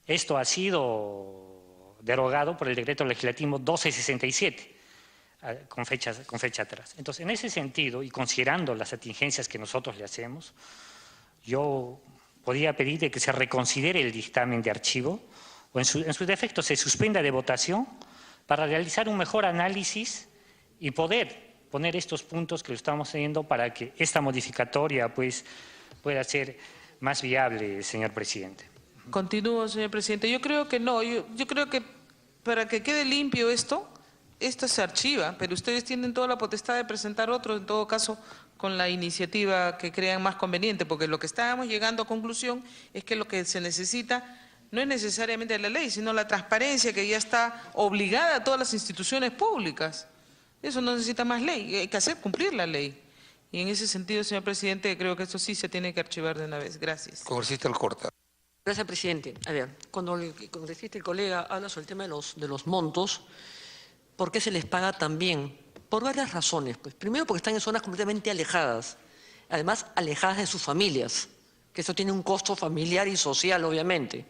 Esto ha sido derogado por el decreto legislativo 1267, con fecha atrás. Entonces, en ese sentido, y considerando las atingencias que nosotros le hacemos, yo podría pedir de que se reconsidere el dictamen de archivo, o en su defecto se suspenda de votación, para realizar un mejor análisis y poder poner estos puntos que lo estamos teniendo para que esta modificatoria pues, pueda ser más viable, señor presidente. Continúo, señor presidente. Yo creo que no. Yo creo que para que quede limpio esto se archiva, pero ustedes tienen toda la potestad de presentar otro, en todo caso, con la iniciativa que crean más conveniente, porque lo que estábamos llegando a conclusión es que lo que se necesita no es necesariamente la ley, sino la transparencia que ya está obligada a todas las instituciones públicas. Eso no necesita más ley, hay que hacer cumplir la ley. Y en ese sentido, señor presidente, creo que esto sí se tiene que archivar de una vez. Gracias. Congresista Alcorta. Gracias, presidente. A ver, cuando el congresista, el colega, habla sobre el tema de los montos, ¿por qué se les paga tan bien? Por varias razones. Pues, primero, porque están en zonas completamente alejadas, además alejadas de sus familias, que eso tiene un costo familiar y social, obviamente.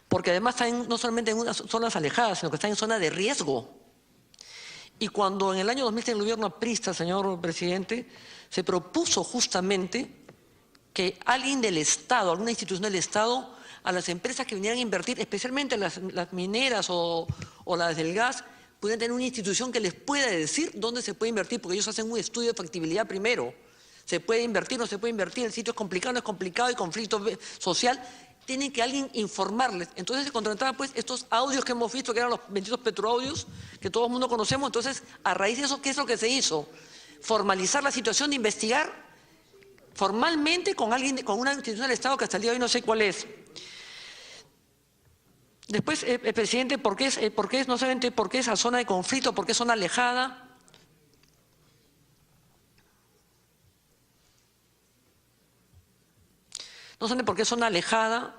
Porque además están no solamente en unas zonas alejadas, sino que están en zonas de riesgo. Y cuando en el año 2000 el gobierno aprista, señor presidente, se propuso justamente que alguien del Estado, alguna institución del Estado, a las empresas que vinieran a invertir, especialmente las mineras o las del gas, pudieran tener una institución que les pueda decir dónde se puede invertir, porque ellos hacen un estudio de factibilidad primero. ¿Se puede invertir, no se puede invertir? El sitio es complicado, no es complicado, hay conflicto social. Tienen que alguien informarles. Entonces se contrataban pues estos audios que hemos visto, que eran los benditos petroaudios, que todo el mundo conocemos. Entonces, a raíz de eso, ¿qué es lo que se hizo? Formalizar la situación de investigar formalmente con alguien, con una institución del Estado que hasta el día de hoy no sé cuál es. Después, presidente, ¿por qué es no solamente por qué esa zona de conflicto, por qué zona alejada? No solamente por qué zona alejada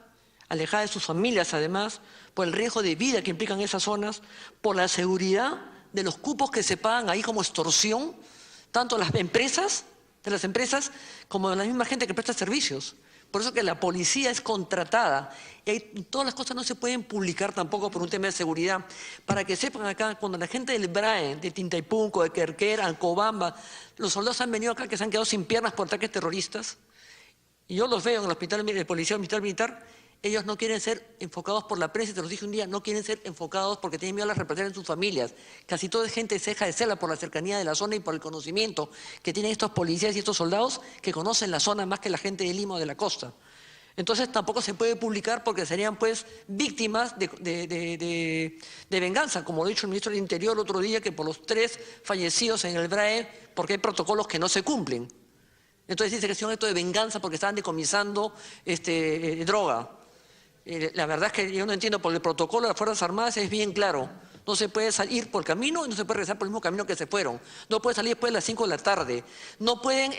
de sus familias además, por el riesgo de vida que implican esas zonas, por la seguridad de los cupos que se pagan ahí como extorsión, tanto de las empresas como de la misma gente que presta servicios. Por eso que la policía es contratada. Y todas las cosas no se pueden publicar tampoco por un tema de seguridad. Para que sepan acá, cuando la gente del BRAE, de Tintaypunco, de Querquera, Alcobamba, los soldados han venido acá que se han quedado sin piernas por ataques terroristas, y yo los veo en el hospital de policía, el hospital militar, ellos no quieren ser enfocados por la prensa, te los dije un día, no quieren ser enfocados porque tienen miedo a las represalias en sus familias. Casi toda es gente ceja de cela por la cercanía de la zona y por el conocimiento que tienen estos policías y estos soldados que conocen la zona más que la gente de Lima o de la costa. Entonces tampoco se puede publicar porque serían pues víctimas de venganza, como lo ha dicho el ministro del Interior el otro día, que por los 3 fallecidos en el BRAE, porque hay protocolos que no se cumplen. Entonces dice que es un acto de venganza porque estaban decomisando droga. La verdad es que yo no entiendo, por el protocolo de las Fuerzas Armadas es bien claro. No se puede salir por el camino y no se puede regresar por el mismo camino que se fueron. No puede salir después de las 5 de la tarde. No pueden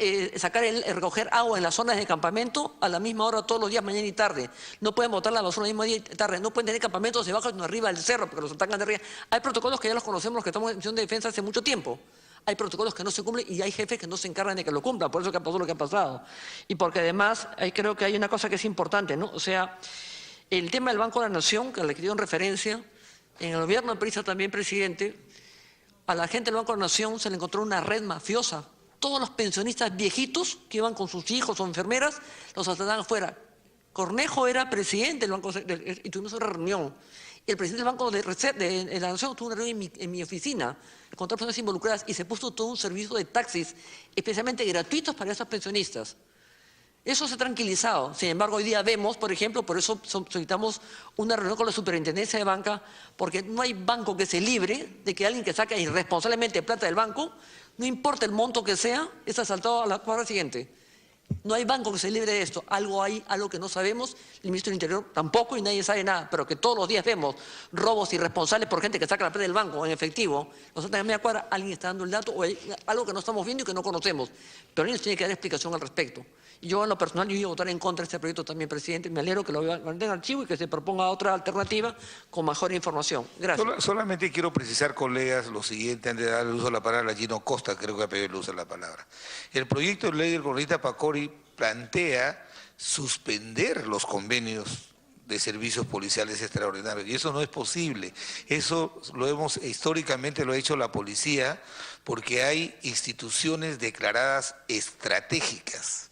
recoger agua en las zonas de campamento a la misma hora todos los días, mañana y tarde. No pueden botar la basura el mismo día y tarde. No pueden tener campamentos debajo sino arriba del cerro porque los atacan de arriba. Hay protocolos que ya los conocemos, los que estamos en misión de defensa hace mucho tiempo. Hay protocolos que no se cumplen y hay jefes que no se encargan de que lo cumplan. Por eso que ha pasado lo que ha pasado. Y porque además creo que hay una cosa que es importante, ¿no? O sea, el tema del Banco de la Nación, que le dio en referencia, en el gobierno de Prisa también, presidente, a la gente del Banco de la Nación se le encontró una red mafiosa. Todos los pensionistas viejitos que iban con sus hijos o enfermeras, los asaltaban afuera. Cornejo era presidente del Banco y tuvimos una reunión. El presidente del Banco de la Nación tuvo una reunión en mi oficina con otras personas involucradas y se puso todo un servicio de taxis, especialmente gratuitos para esos pensionistas. Eso se ha tranquilizado. Sin embargo, hoy día vemos, por ejemplo, por eso solicitamos una reunión con la superintendencia de banca, porque no hay banco que se libre de que alguien que saca irresponsablemente plata del banco, no importa el monto que sea, es asaltado a la cuadra siguiente. No hay banco que se libre de esto. Algo hay, algo que no sabemos, el ministro del Interior tampoco y nadie sabe nada, pero que todos los días vemos robos irresponsables por gente que saca la plata del banco en efectivo. Nosotros en media cuadra alguien está dando el dato o hay algo que no estamos viendo y que no conocemos, pero alguien tiene que dar explicación al respecto. Y yo en lo personal yo iba a votar en contra de este proyecto también, presidente. Me alegro que lo mantenga en archivo y que se proponga otra alternativa con mejor información. Gracias. Solamente quiero precisar, colegas, lo siguiente, antes de darle uso a la palabra a Gino Costa, creo que ha pedido el uso de la palabra. El proyecto de ley del congresista Pacori plantea suspender los convenios de servicios policiales extraordinarios. Y eso no es posible. Eso históricamente lo ha hecho la policía porque hay instituciones declaradas estratégicas.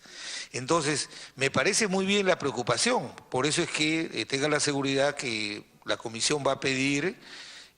Entonces, me parece muy bien la preocupación. Por eso es que tenga la seguridad que la comisión va a pedir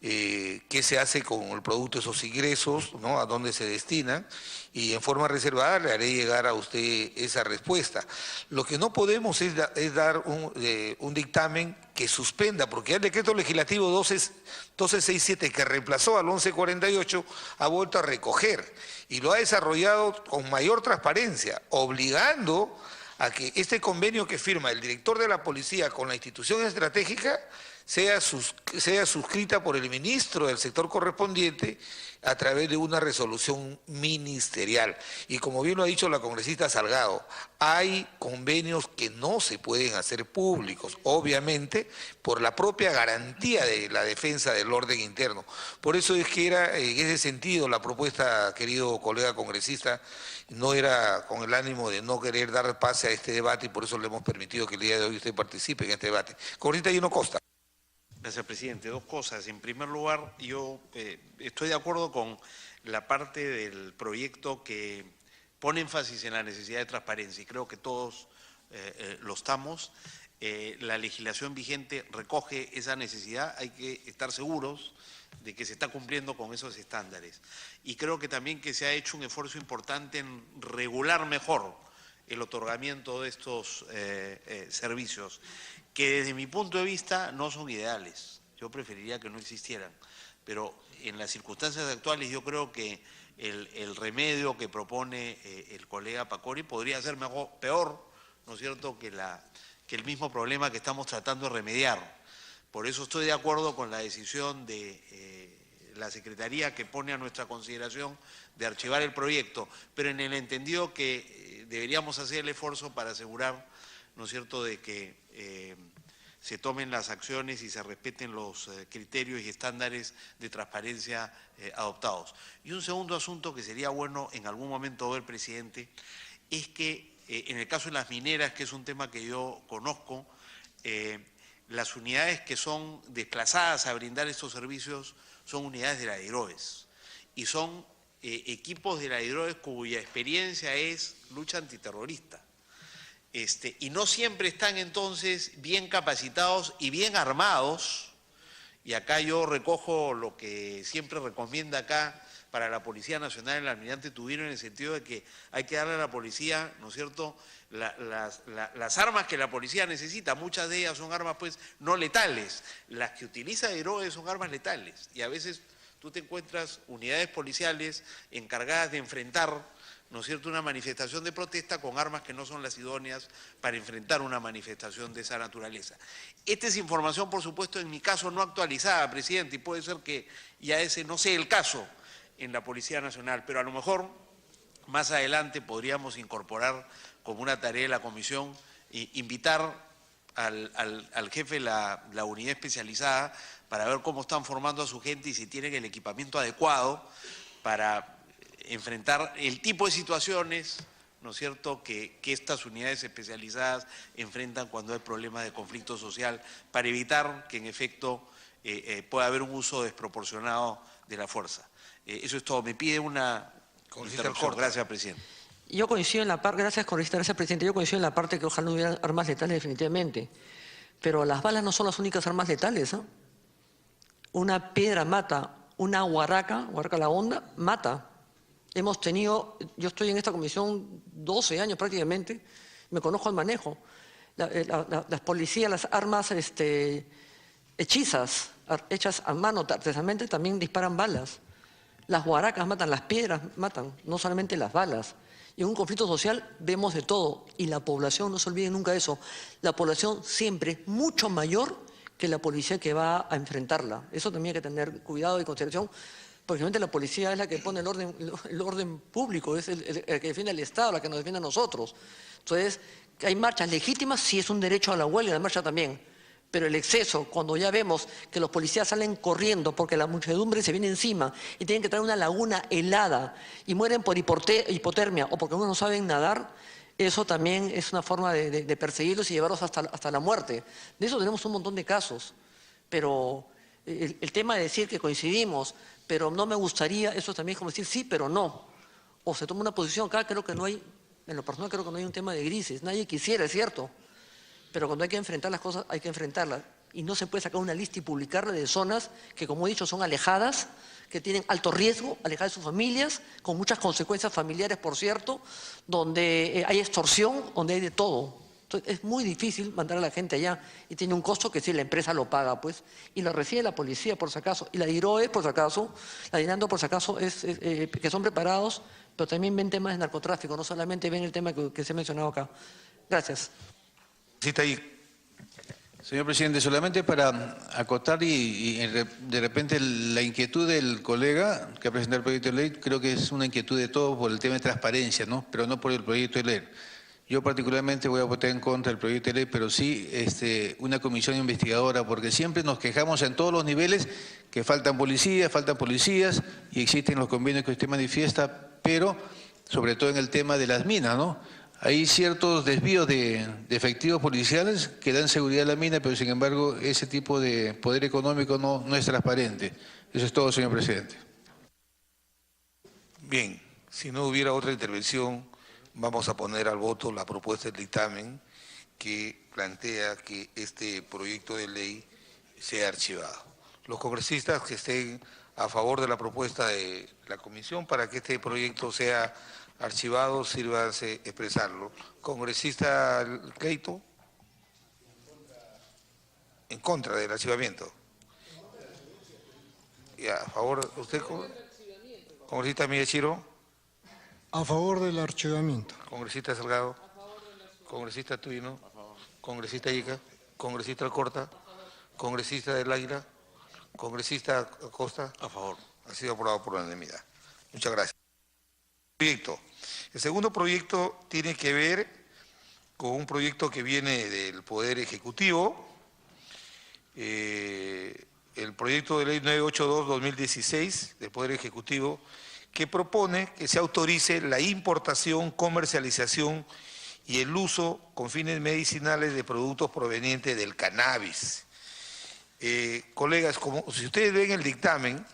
qué se hace con el producto de esos ingresos, ¿no? A dónde se destinan, y en forma reservada le haré llegar a usted esa respuesta. Lo que no podemos es dar un dictamen que suspenda, porque el decreto legislativo 1267 que reemplazó al 1148 ha vuelto a recoger y lo ha desarrollado con mayor transparencia, obligando a que este convenio que firma el director de la policía con la institución estratégica sea suscrita por el ministro del sector correspondiente a través de una resolución ministerial. Y como bien lo ha dicho la congresista Salgado, hay convenios que no se pueden hacer públicos, obviamente, por la propia garantía de la defensa del orden interno. Por eso es que era en ese sentido la propuesta, querido colega congresista, no era con el ánimo de no querer dar pase a este debate y por eso le hemos permitido que el día de hoy usted participe en este debate. Congresista Gino Costa. Gracias, presidente. Dos cosas. En primer lugar, yo estoy de acuerdo con la parte del proyecto que pone énfasis en la necesidad de transparencia y creo que todos lo estamos. La legislación vigente recoge esa necesidad, hay que estar seguros de que se está cumpliendo con esos estándares. Y creo que también que se ha hecho un esfuerzo importante en regular mejor el otorgamiento de estos servicios, que desde mi punto de vista no son ideales. Yo preferiría que no existieran, pero en las circunstancias actuales yo creo que el remedio que propone el colega Pacori podría ser peor, ¿no es cierto?, que el mismo problema que estamos tratando de remediar. Por eso estoy de acuerdo con la decisión de la Secretaría que pone a nuestra consideración de archivar el proyecto, pero en el entendido que deberíamos hacer el esfuerzo para asegurar, ¿no es cierto?, de que se tomen las acciones y se respeten los criterios y estándares de transparencia adoptados. Y un segundo asunto que sería bueno en algún momento ver, presidente, es que en el caso de las mineras, que es un tema que yo conozco, las unidades que son desplazadas a brindar estos servicios son unidades de la DIROES y son equipos de la DIROES cuya experiencia es lucha antiterrorista. Y no siempre están entonces bien capacitados y bien armados, y acá yo recojo lo que siempre recomienda acá para la Policía Nacional el almirante Tubino, en el sentido de que hay que darle a la policía, ¿no es cierto?, las armas que la policía necesita. Muchas de ellas son armas pues no letales, las que utiliza DIROES son armas letales, y a veces tú te encuentras unidades policiales encargadas de enfrentar, ¿no es cierto?, una manifestación de protesta con armas que no son las idóneas para enfrentar una manifestación de esa naturaleza. Esta es información, por supuesto, en mi caso no actualizada, presidente, y puede ser que ya ese no sea el caso en la Policía Nacional, pero a lo mejor más adelante podríamos incorporar como una tarea de la comisión, invitar al jefe de la unidad especializada para ver cómo están formando a su gente y si tienen el equipamiento adecuado para enfrentar el tipo de situaciones, ¿no es cierto?, que estas unidades especializadas enfrentan cuando hay problemas de conflicto social, para evitar que en efecto pueda haber un uso desproporcionado de la fuerza. Eso es todo. Me pide una intervención. Gracias, presidente. Yo coincido en la parte, gracias presidente, yo coincido en la parte que ojalá no hubiera armas letales definitivamente, pero las balas no son las únicas armas letales, ¿eh? Una piedra mata, una huaraca la honda, mata. Hemos tenido, yo estoy en esta comisión 12 años prácticamente, me conozco al manejo. Las policías, las armas hechizas, hechas a mano artesanalmente, también disparan balas. Las huaracas matan, las piedras matan, no solamente las balas. Y en un conflicto social vemos de todo, y la población, no se olviden nunca de eso, la población siempre es mucho mayor que la policía que va a enfrentarla. Eso también hay que tener cuidado y consideración, porque realmente la policía es la que pone el orden público, es el que defiende al Estado, la que nos defiende a nosotros. Entonces, hay marchas legítimas, sí es un derecho a la huelga, la marcha también, pero el exceso, cuando ya vemos que los policías salen corriendo porque la muchedumbre se viene encima y tienen que traer una laguna helada y mueren por hipotermia o porque algunos no saben nadar, eso también es una forma de perseguirlos y llevarlos hasta la muerte. De eso tenemos un montón de casos, pero el tema de decir que coincidimos, pero no me gustaría, eso también es como decir sí, pero no. O se toma una posición, acá creo que no hay, en lo personal creo que no hay un tema de grises, nadie quisiera, es cierto, pero cuando hay que enfrentar las cosas hay que enfrentarlas. Y no se puede sacar una lista y publicarla de zonas que, como he dicho, son alejadas, que tienen alto riesgo, alejadas de sus familias, con muchas consecuencias familiares, por cierto, donde hay extorsión, donde hay de todo. Entonces, es muy difícil mandar a la gente allá y tiene un costo que sí, la empresa lo paga, pues, y lo recibe la policía, por si acaso, y la DIROE, por si acaso, la DINANDO, por si acaso, que son preparados, pero también ven temas de narcotráfico, no solamente ven el tema que se ha mencionado acá. Gracias. Sí, está ahí. Señor presidente, solamente para acotar y de repente la inquietud del colega que ha presentado el proyecto de ley, creo que es una inquietud de todos por el tema de transparencia, ¿no? Pero no por el proyecto de ley. Yo particularmente voy a votar en contra del proyecto de ley, pero sí una comisión investigadora, porque siempre nos quejamos en todos los niveles que faltan policías y existen los convenios que usted manifiesta, pero sobre todo en el tema de las minas, ¿no? Hay ciertos desvíos de efectivos policiales que dan seguridad a la mina, pero sin embargo ese tipo de poder económico no es transparente. Eso es todo, señor presidente. Bien, si no hubiera otra intervención, vamos a poner al voto la propuesta del dictamen que plantea que este proyecto de ley sea archivado. Los congresistas que estén a favor de la propuesta de la comisión para que este proyecto sea archivado, sírvanse expresarlo. Congresista Cleito, en contra del archivamiento. Ya, a favor, usted, congresista Miyashiro. A favor del archivamiento. Congresista Salgado. Congresista Tuino. Congresista Ica. Congresista Alcorta. Congresista del Águila. Congresista Acosta. A favor. Ha sido aprobado por unanimidad. Muchas gracias. Proyecto. El segundo proyecto tiene que ver con un proyecto que viene del Poder Ejecutivo, el proyecto de ley 982-2016 del Poder Ejecutivo, que propone que se autorice la importación, comercialización y el uso con fines medicinales de productos provenientes del cannabis. Colegas, como si ustedes ven el dictamen,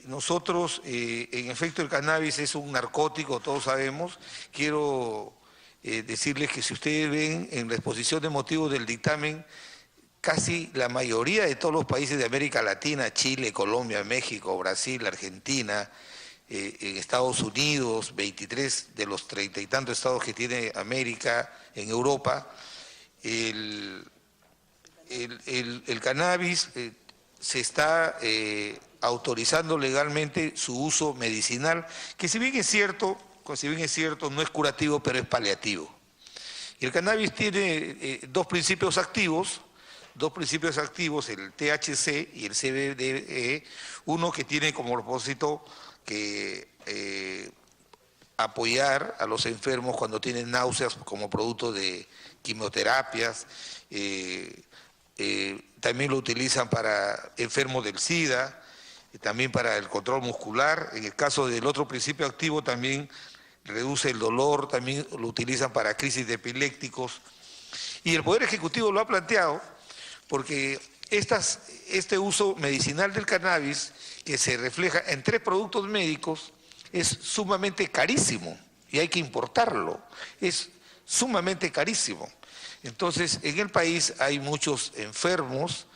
nosotros, en efecto, el cannabis es un narcótico, todos sabemos. Quiero decirles que si ustedes ven en la exposición de motivos del dictamen, casi la mayoría de todos los países de América Latina, Chile, Colombia, México, Brasil, Argentina, en Estados Unidos, 23 de los 30 y tantos estados que tiene América, en Europa, el cannabis se está autorizando legalmente su uso medicinal, que si bien es cierto, no es curativo, pero es paliativo. Y el cannabis tiene dos principios activos, el THC y el CBD, uno que tiene como propósito que apoyar a los enfermos cuando tienen náuseas como producto de quimioterapias, también lo utilizan para enfermos del SIDA, también para el control muscular. En el caso del otro principio activo también reduce el dolor, también lo utilizan para crisis de epilépticos. Y el Poder Ejecutivo lo ha planteado porque este uso medicinal del cannabis, que se refleja en 3 productos médicos, es sumamente carísimo y hay que importarlo. Es sumamente carísimo. Entonces, en el país hay muchos enfermos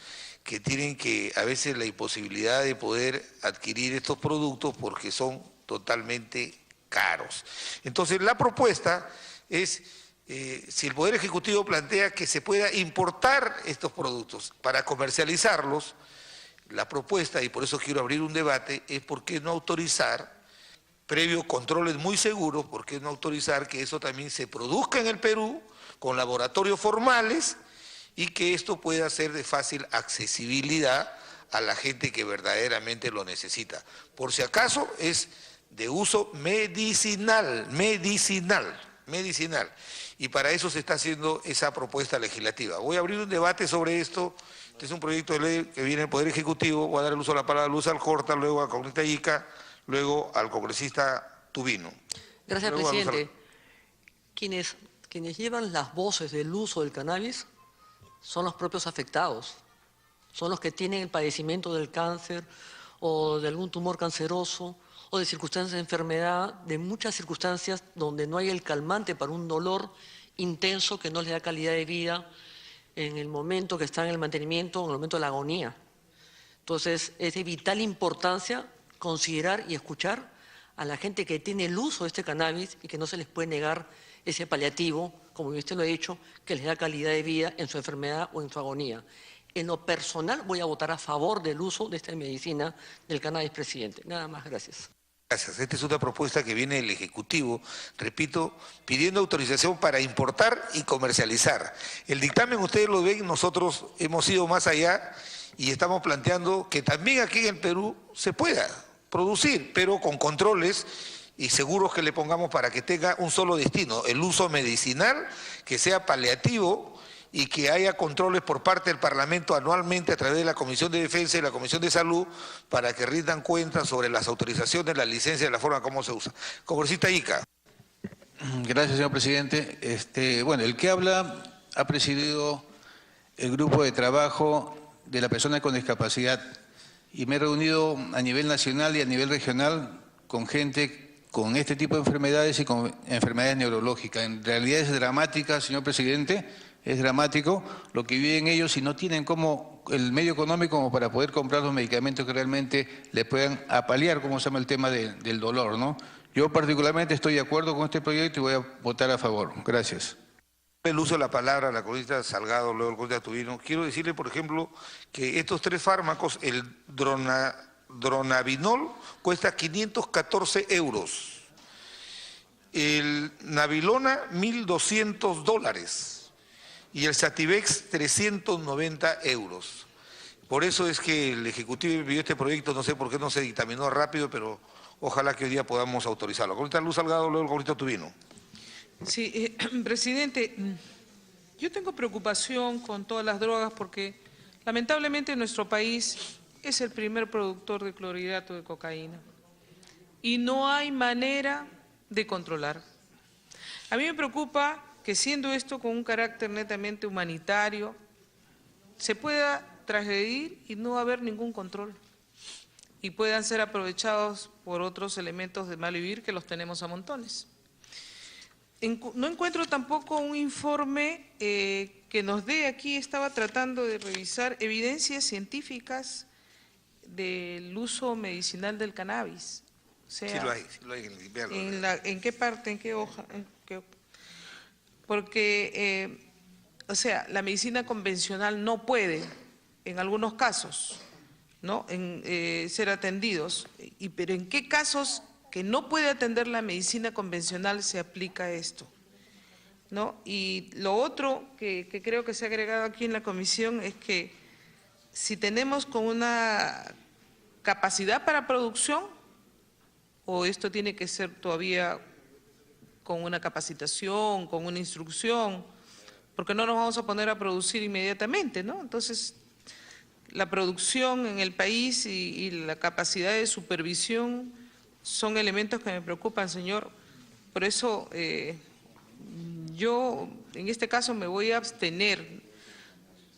que tienen a veces la imposibilidad de poder adquirir estos productos porque son totalmente caros. Entonces, la propuesta es, si el Poder Ejecutivo plantea que se pueda importar estos productos para comercializarlos, la propuesta, y por eso quiero abrir un debate, es por qué no autorizar, previo controles muy seguros, por qué no autorizar que eso también se produzca en el Perú, con laboratorios formales, y que esto pueda ser de fácil accesibilidad a la gente que verdaderamente lo necesita. Por si acaso es de uso medicinal. Y para eso se está haciendo esa propuesta legislativa. Voy a abrir un debate sobre esto. Este es un proyecto de ley que viene del Poder Ejecutivo. Voy a dar el uso de la palabra a Luz Alcorta, luego al congresista Ica, luego al congresista Tubino. Gracias, presidente. quienes llevan las voces del uso del cannabis son los propios afectados, son los que tienen el padecimiento del cáncer o de algún tumor canceroso o de circunstancias de enfermedad, de muchas circunstancias donde no hay el calmante para un dolor intenso que no les da calidad de vida en el momento que están en el mantenimiento, en el momento de la agonía. Entonces, es de vital importancia considerar y escuchar a la gente que tiene el uso de este cannabis y que no se les puede negar ese paliativo, como usted lo ha dicho, que les da calidad de vida en su enfermedad o en su agonía. En lo personal voy a votar a favor del uso de esta medicina del cannabis, presidente. Nada más, gracias. Gracias. Esta es una propuesta que viene del Ejecutivo, repito, pidiendo autorización para importar y comercializar. El dictamen, ustedes lo ven, nosotros hemos ido más allá y estamos planteando que también aquí en el Perú se pueda producir, pero con controles y seguros que le pongamos para que tenga un solo destino, el uso medicinal, que sea paliativo y que haya controles por parte del Parlamento anualmente a través de la Comisión de Defensa y la Comisión de Salud para que rindan cuentas sobre las autorizaciones, las licencias y la forma como se usa. Congresista Ica. Gracias, señor presidente. Bueno, el que habla ha presidido el grupo de trabajo de la persona con discapacidad y me he reunido a nivel nacional y a nivel regional con gente con este tipo de enfermedades y con enfermedades neurológicas. En realidad es dramática, señor presidente, es dramático lo que viven ellos y no tienen como el medio económico como para poder comprar los medicamentos que realmente les puedan apalear, como se llama el tema del dolor, ¿no? Yo particularmente estoy de acuerdo con este proyecto y voy a votar a favor. Gracias. El uso de la palabra, la congresista Salgado, luego el congresista Tubino. Quiero decirle, por ejemplo, que estos tres fármacos, el Dronabinol cuesta 514 euros, el Nabilona $1.200 y el Sativex 390 euros. Por eso es que el Ejecutivo envió este proyecto, no sé por qué no se dictaminó rápido, pero ojalá que hoy día podamos autorizarlo. Congresista Luz Salgado, luego el congresista Tubino. Sí, presidente, yo tengo preocupación con todas las drogas porque lamentablemente nuestro país es el primer productor de clorhidrato de cocaína y no hay manera de controlar. A mí me preocupa que siendo esto con un carácter netamente humanitario, se pueda transgredir y no haber ningún control y puedan ser aprovechados por otros elementos de mal vivir que los tenemos a montones. No encuentro tampoco un informe que nos dé aquí, estaba tratando de revisar evidencias científicas del uso medicinal del cannabis. O sea, sí lo hay en el invierno. ¿En qué parte, en qué hoja? Porque, o sea, la medicina convencional no puede, en algunos casos, ¿no? Ser atendidos. Pero ¿en qué casos que no puede atender la medicina convencional se aplica esto? ¿No? Y lo otro que creo que se ha agregado aquí en la comisión es que si tenemos con una capacidad para producción, o esto tiene que ser todavía con una capacitación, con una instrucción, porque no nos vamos a poner a producir inmediatamente, ¿no? Entonces, la producción en el país y la capacidad de supervisión son elementos que me preocupan, señor. Por eso yo en este caso me voy a abstener.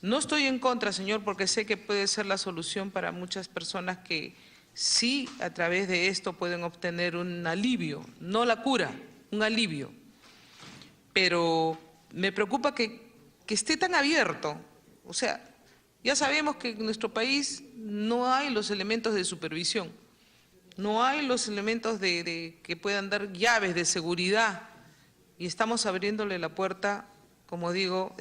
No estoy en contra, señor, porque sé que puede ser la solución para muchas personas que sí a través de esto pueden obtener un alivio, no la cura, un alivio. Pero me preocupa que esté tan abierto. O sea, ya sabemos que en nuestro país no hay los elementos de supervisión. No hay los elementos que puedan dar llaves de seguridad y estamos abriéndole la puerta, como digo,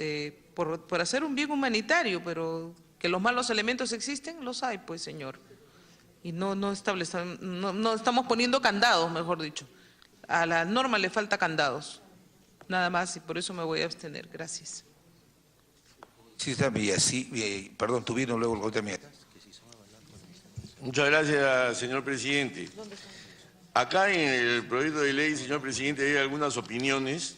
por hacer un bien humanitario, pero que los malos elementos existen, los hay, pues, señor. Y no estamos poniendo candados, mejor dicho. A la norma le falta candados, nada más, y por eso me voy a abstener. Gracias. Sí, perdón, Tubino, luego el congresista Mier. Muchas gracias, señor presidente. Acá en el proyecto de ley, señor presidente, hay algunas opiniones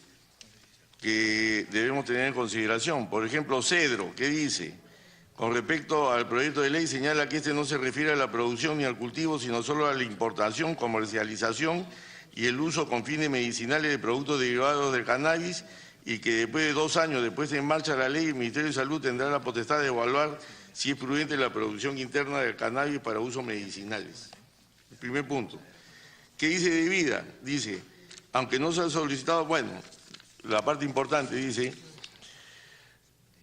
que debemos tener en consideración. Por ejemplo, Cedro, ¿qué dice? Con respecto al proyecto de ley, señala que este no se refiere a la producción ni al cultivo, sino solo a la importación, comercialización y el uso con fines medicinales de productos derivados del cannabis, y que después de 2 años, después de en marcha la ley, el Ministerio de Salud tendrá la potestad de evaluar si es prudente la producción interna del cannabis para usos medicinales. El primer punto. ¿Qué dice de vida? Dice, aunque no se ha solicitado, bueno, la parte importante dice,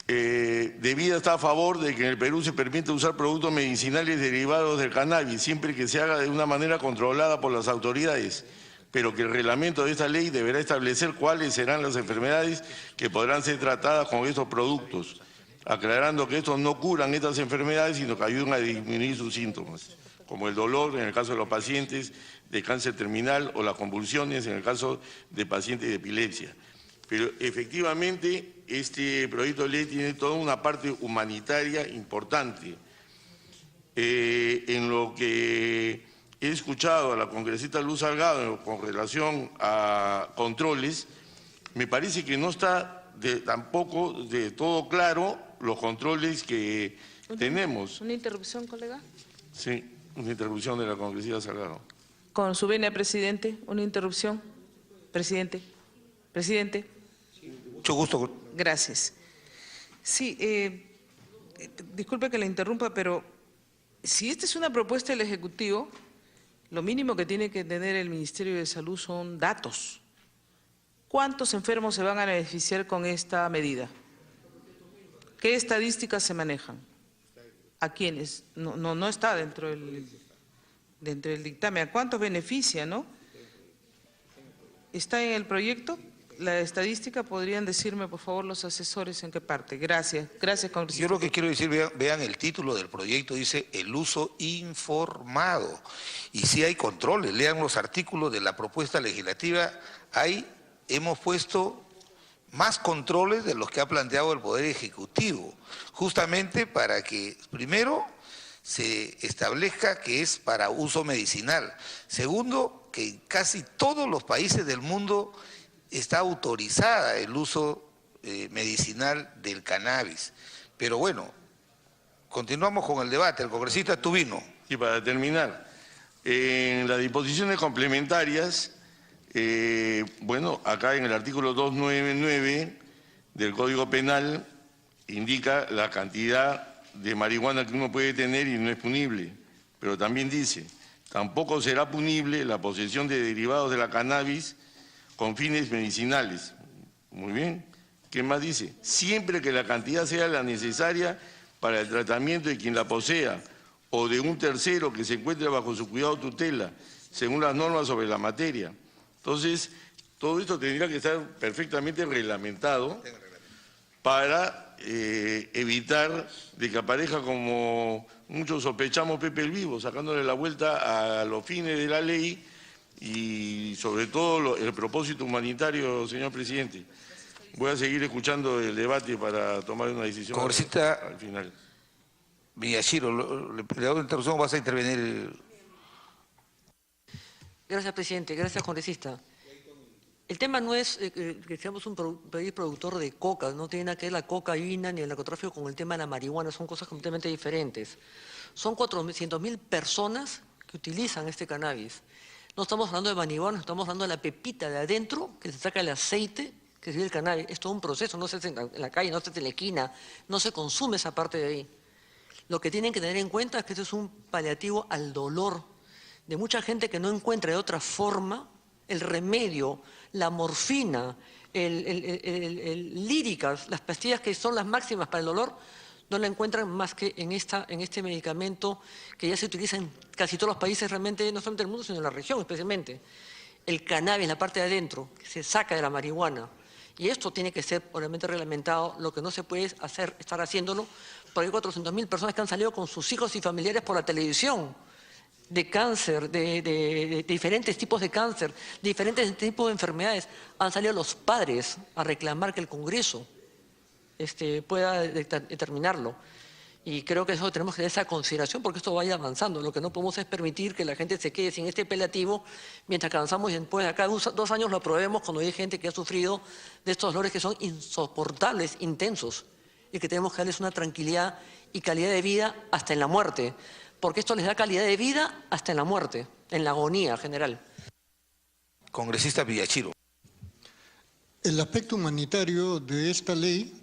de vida está a favor de que en el Perú se permita usar productos medicinales derivados del cannabis, siempre que se haga de una manera controlada por las autoridades, pero que el reglamento de esta ley deberá establecer cuáles serán las enfermedades que podrán ser tratadas con estos productos, aclarando que estos no curan estas enfermedades, sino que ayudan a disminuir sus síntomas, como el dolor en el caso de los pacientes de cáncer terminal o las convulsiones en el caso de pacientes de epilepsia. Pero efectivamente este proyecto de ley tiene toda una parte humanitaria importante. En lo que he escuchado a la congresista Luz Salgado con relación a controles, me parece que no está tampoco de todo claro los controles que tenemos. ¿Una interrupción, colega? Sí, una interrupción de la congresista Salgado. Con su venia, presidente, una interrupción. Presidente. Presidente. Mucho gusto. Gracias. Sí, disculpe que le interrumpa, pero si esta es una propuesta del Ejecutivo, lo mínimo que tiene que tener el Ministerio de Salud son datos. ¿Cuántos enfermos se van a beneficiar con esta medida? ¿Qué estadísticas se manejan? ¿A quiénes? No está dentro del dictamen. ¿A cuántos beneficia, no? ¿Está en el proyecto? La estadística, ¿podrían decirme, por favor, los asesores en qué parte? Gracias. Gracias, congresista. Yo lo que quiero decir, vean el título del proyecto, dice el uso informado. Y sí hay controles, lean los artículos de la propuesta legislativa, hemos puesto más controles de los que ha planteado el Poder Ejecutivo, justamente para que, primero, se establezca que es para uso medicinal. Segundo, que en casi todos los países del mundo está autorizada el uso medicinal del cannabis. Pero bueno, continuamos con el debate. El congresista Tubino. Y para terminar, en las disposiciones complementarias, bueno, acá en el artículo 299 del Código Penal indica la cantidad de marihuana que uno puede tener y no es punible, pero también dice, tampoco será punible la posesión de derivados de la cannabis con fines medicinales. Muy bien. ¿Qué más dice? Siempre que la cantidad sea la necesaria para el tratamiento de quien la posea o de un tercero que se encuentre bajo su cuidado o tutela, según las normas sobre la materia. Entonces, todo esto tendría que estar perfectamente reglamentado para evitar de que aparezca, como muchos sospechamos, Pepe el Vivo, sacándole la vuelta a los fines de la ley y sobre todo el propósito humanitario, señor presidente. Voy a seguir escuchando el debate para tomar una decisión al final. Miyashiro, le doy una interrupción, vas a intervenir. Gracias, presidente. Gracias, congresista. El tema no es que seamos un país productor de coca, no tiene nada que ver la cocaína ni el narcotráfico con el tema de la marihuana, son cosas completamente diferentes. Son 400.000 personas que utilizan este cannabis. No estamos hablando de marihuana, estamos hablando de la pepita de adentro, que se saca el aceite, que sirve el cannabis. Es todo un proceso, no se hace en la calle, no se hace en la esquina, no se consume esa parte de ahí. Lo que tienen que tener en cuenta es que esto es un paliativo al dolor de mucha gente que no encuentra de otra forma el remedio, la morfina, el líricas, las pastillas que son las máximas para el dolor, no la encuentran más que en este medicamento que ya se utiliza en casi todos los países realmente, no solamente del mundo, sino en la región especialmente. El cannabis, la parte de adentro, que se saca de la marihuana. Y esto tiene que ser obviamente reglamentado, lo que no se puede hacer, estar haciéndolo, porque hay 400.000 personas que han salido con sus hijos y familiares por la televisión, de cáncer, de diferentes tipos de cáncer, de diferentes tipos de enfermedades. Han salido los padres a reclamar que el Congreso pueda determinarlo. Y creo que eso tenemos que tener esa consideración porque esto vaya avanzando. Lo que no podemos es permitir que la gente se quede sin este paliativo mientras que avanzamos y después de acá 2 años lo aprobemos cuando hay gente que ha sufrido de estos dolores que son insoportables, intensos, y que tenemos que darles una tranquilidad y calidad de vida hasta en la muerte, porque esto les da calidad de vida hasta en la muerte, en la agonía general. Congresista Villachiro. El aspecto humanitario de esta ley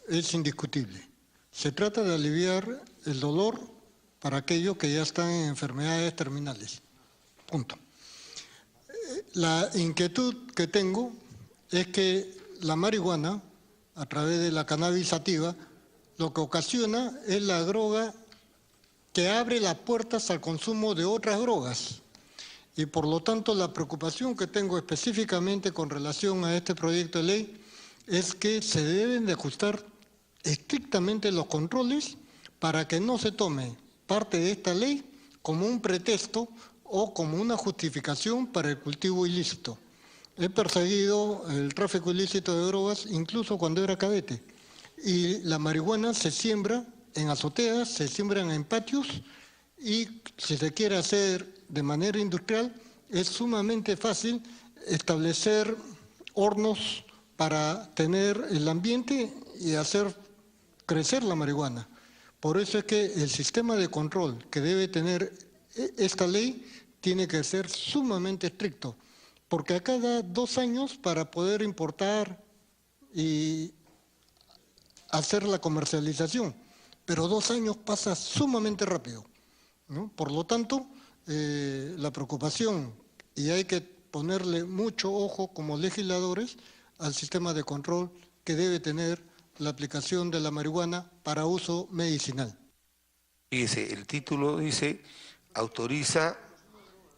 es indiscutible. Se trata de aliviar el dolor para aquellos que ya están en enfermedades terminales. Punto. La inquietud que tengo es que la marihuana, a través de la cannabis sativa, lo que ocasiona es la droga que abre las puertas al consumo de otras drogas. Y por lo tanto la preocupación que tengo específicamente con relación a este proyecto de ley es que se deben de ajustar estrictamente los controles para que no se tome parte de esta ley como un pretexto o como una justificación para el cultivo ilícito. He perseguido el tráfico ilícito de drogas incluso cuando era cadete. Y la marihuana se siembra en azoteas, se siembran en patios y si se quiere hacer de manera industrial es sumamente fácil establecer hornos para tener el ambiente y hacer crecer la marihuana. Por eso es que el sistema de control que debe tener esta ley tiene que ser sumamente estricto, porque a cada 2 años para poder importar y hacer la comercialización, pero 2 años pasa sumamente rápido, ¿no? Por lo tanto, la preocupación, y hay que ponerle mucho ojo como legisladores al sistema de control que debe tener la aplicación de la marihuana para uso medicinal. Fíjese, el título dice, autoriza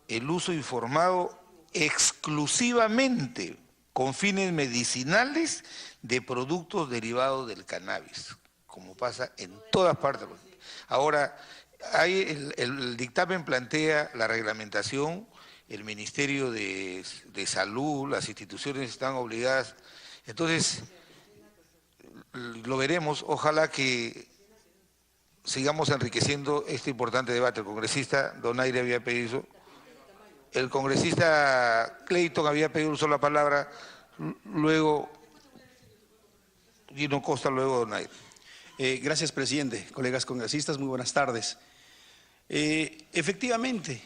el uso informado exclusivamente con fines medicinales de productos derivados del cannabis, como pasa en todas partes. Ahora, el dictamen plantea la reglamentación, el Ministerio de Salud, las instituciones están obligadas. Entonces, lo veremos, ojalá que sigamos enriqueciendo este importante debate. El congresista Donaire había pedido, el congresista Clayton había pedido un sola palabra, luego Gino Costa, luego Donaire. Gracias, presidente. Colegas congresistas, muy buenas tardes. Efectivamente,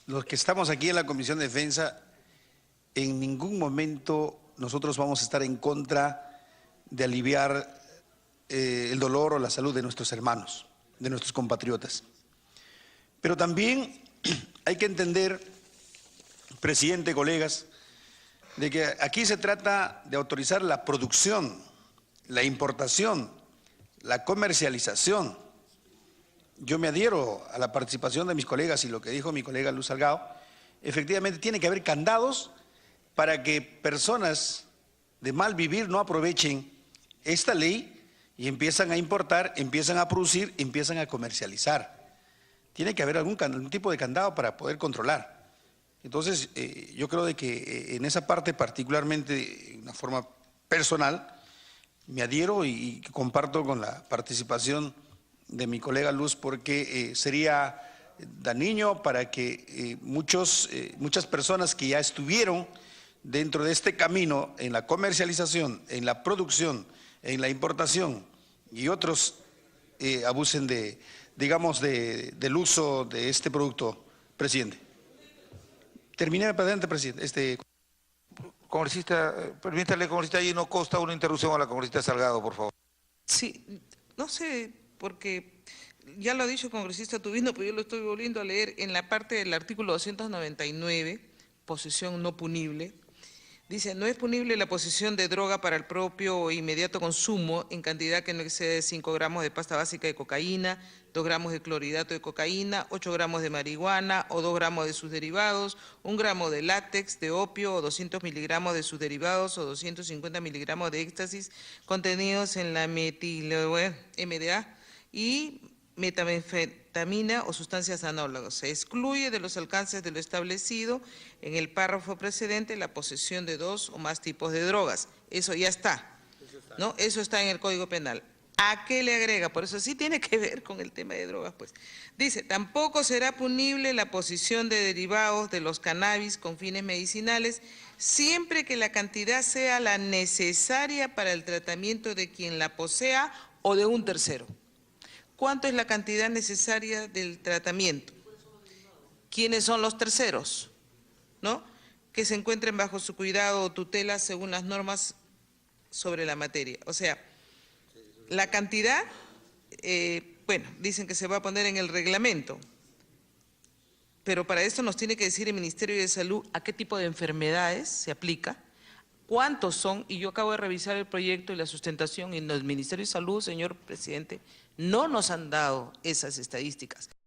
los que estamos aquí en la Comisión de Defensa, en ningún momento nosotros vamos a estar en contra de aliviar el dolor o la salud de nuestros hermanos, de nuestros compatriotas. Pero también hay que entender, presidente, colegas, de que aquí se trata de autorizar la producción, la importación, la comercialización. Yo me adhiero a la participación de mis colegas y lo que dijo mi colega Luz Salgado. Efectivamente, tiene que haber candados para que personas de mal vivir no aprovechen esta ley y empiezan a importar, empiezan a producir, empiezan a comercializar. Tiene que haber algún tipo de candado para poder controlar. Entonces, yo creo de que en esa parte particularmente, de una forma personal, me adhiero y comparto con la participación de mi colega Luz, porque sería dañino para que muchas personas que ya estuvieron dentro de este camino en la comercialización, en la producción, en la importación y otros abusen del uso de este producto, presidente. Terminé, presidente, presidente. Congresista, permítale, congresista Gino Costa, una interrupción a la congresista Salgado, por favor. Sí, no sé, porque ya lo ha dicho el congresista Tubino, pero yo lo estoy volviendo a leer en la parte del artículo 299, posesión no punible. Dice, no es punible la posesión de droga para el propio o inmediato consumo en cantidad que no excede 5 gramos de pasta básica de cocaína, 2 gramos de clorhidrato de cocaína, 8 gramos de marihuana o 2 gramos de sus derivados, 1 gramo de látex, de opio o 200 miligramos de sus derivados o 250 miligramos de éxtasis contenidos en la MDA y metanfetamina o sustancias análogas. Se excluye de los alcances de lo establecido en el párrafo precedente la posesión de 2 o más tipos de drogas. Eso ya está, ¿no? Eso está en el Código Penal. ¿A qué le agrega? Por eso sí tiene que ver con el tema de drogas, pues. Dice, tampoco será punible la posesión de derivados de los cannabis con fines medicinales siempre que la cantidad sea la necesaria para el tratamiento de quien la posea o de un tercero. ¿Cuánto es la cantidad necesaria del tratamiento? ¿Quiénes son los terceros? ¿No? que se encuentren bajo su cuidado o tutela según las normas sobre la materia. O sea, la cantidad, bueno, dicen que se va a poner en el reglamento, pero para esto nos tiene que decir el Ministerio de Salud a qué tipo de enfermedades se aplica, cuántos son, y yo acabo de revisar el proyecto y la sustentación, y el Ministerio de Salud, señor presidente, no nos han dado esas estadísticas.